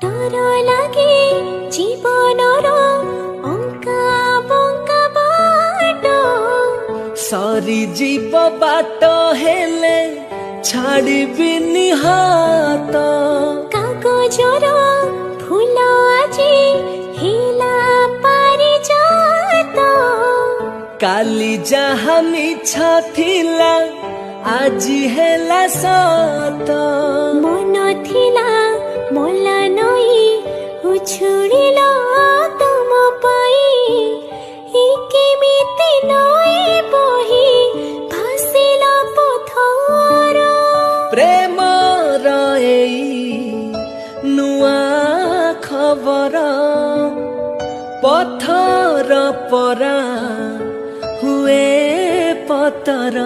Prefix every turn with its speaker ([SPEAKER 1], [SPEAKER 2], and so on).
[SPEAKER 1] डर लागे जीवनर अंका बंका बाट
[SPEAKER 2] सरी जीव बाट हेले छाड़बिनी हाथ
[SPEAKER 1] कागजर फूल आजी हिला पारी जात
[SPEAKER 2] काली जहा मिछ थिला आजी हेला सत
[SPEAKER 1] मन थिला मोला नई उछुड़िल तुम पाई केमिति नई बही भासिला पथर
[SPEAKER 2] प्रेम नुआ खबर पथर परा हुए पतर